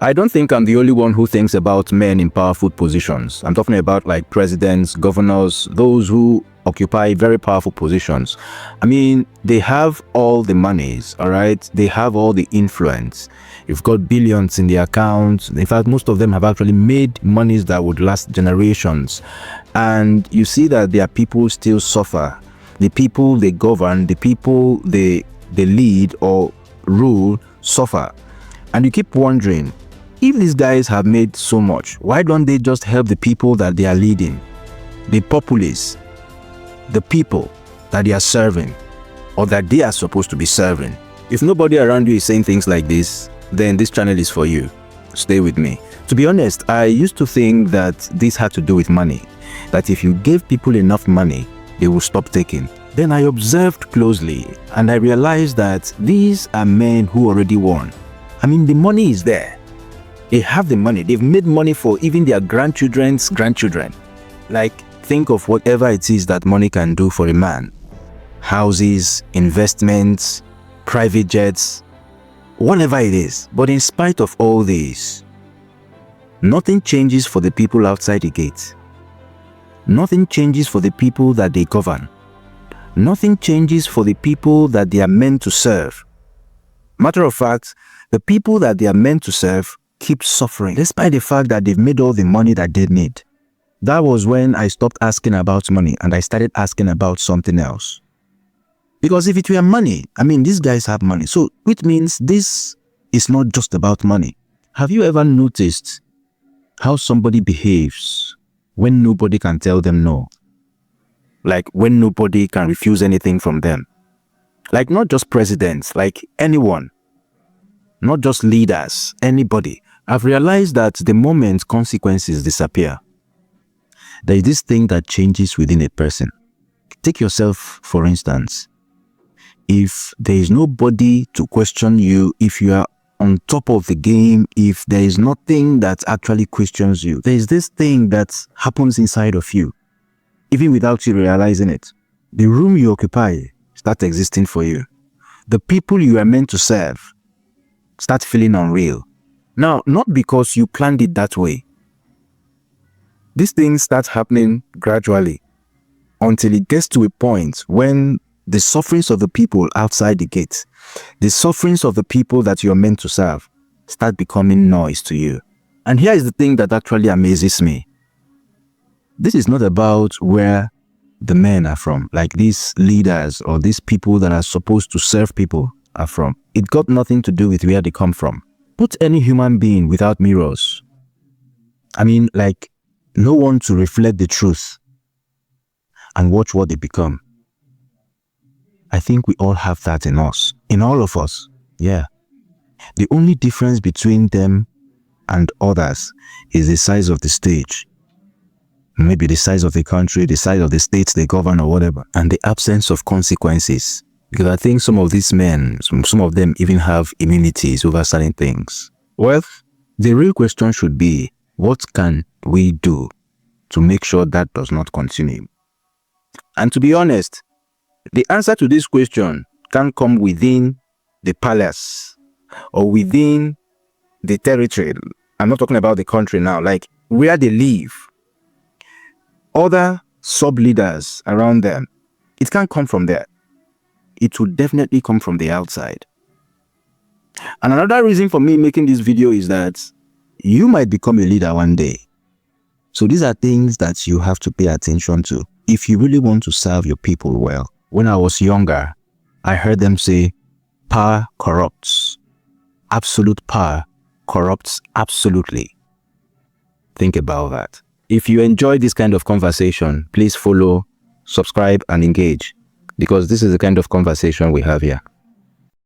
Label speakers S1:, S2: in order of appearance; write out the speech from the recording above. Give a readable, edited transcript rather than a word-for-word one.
S1: I don't think I'm the only one who thinks about men in powerful positions. I'm talking about like presidents, governors, those who occupy very powerful positions. I mean, they have all the monies, all right? They have all the influence. You've got billions in their accounts. In fact, most of them have actually made monies that would last generations. And you see that their people still suffer. The people they govern, the people they lead or rule suffer. And you keep wondering, if these guys have made so much, why don't they just help the people that they are leading, the populace, the people that they are serving, or that they are supposed to be serving? If nobody around you is saying things like this, then this channel is for you. Stay with me. To be honest, I used to think that this had to do with money, that if you gave people enough money, they will stop taking. Then I observed closely and I realized that these are men who already won. I mean, the money is there. They have the money. They've made money for even their grandchildren's grandchildren. Like, think of whatever it is that money can do for a man. Houses, investments, private jets, whatever it is. But in spite of all this, nothing changes for the people outside the gate. Nothing changes for the people that they govern. Nothing changes for the people that they are meant to serve. Matter of fact, the people that they are meant to serve keep suffering, despite the fact that they've made all the money that they need. That was when I stopped asking about money and I started asking about something else. Because if it were money, I mean, these guys have money. So which means this is not just about money. Have you ever noticed how somebody behaves when nobody can tell them no? Like when nobody can refuse anything from them. Like not just presidents, like anyone. Not just leaders, anybody. I've realized that the moment consequences disappear, there is this thing that changes within a person. Take yourself, for instance. If there is nobody to question you, if you are on top of the game, if there is nothing that actually questions you, there is this thing that happens inside of you, even without you realizing it. The room you occupy starts existing for you. The people you are meant to serve start feeling unreal. Now, not because you planned it that way. These things start happening gradually until it gets to a point when the sufferings of the people outside the gate, the sufferings of the people that you're meant to serve, start becoming noise to you. And here is the thing that actually amazes me. This is not about where the men are from, like these leaders or these people that are supposed to serve people are from. It got nothing to do with where they come from. Put any human being without mirrors. I mean, like, no one to reflect the truth and watch what they become. I think we all have that in us, in all of us, yeah. The only difference between them and others is the size of the stage. Maybe the size of the country, the size of the states they govern or whatever, and the absence of consequences. Because I think some of these men, some of them even have immunities over certain things. Well, the real question should be, what can we do to make sure that does not continue? And to be honest, the answer to this question can come within the palace or within the territory. I'm not talking about the country now, like where they live. Other sub-leaders around them, it can't come from there. It will definitely come from the outside. And another reason for me making this video is that you might become a leader one day. So these are things that you have to pay attention to if you really want to serve your people well. When I was younger, I heard them say, power corrupts. Absolute power corrupts absolutely. Think about that. If you enjoy this kind of conversation, please follow, subscribe, and engage, because this is the kind of conversation we have here.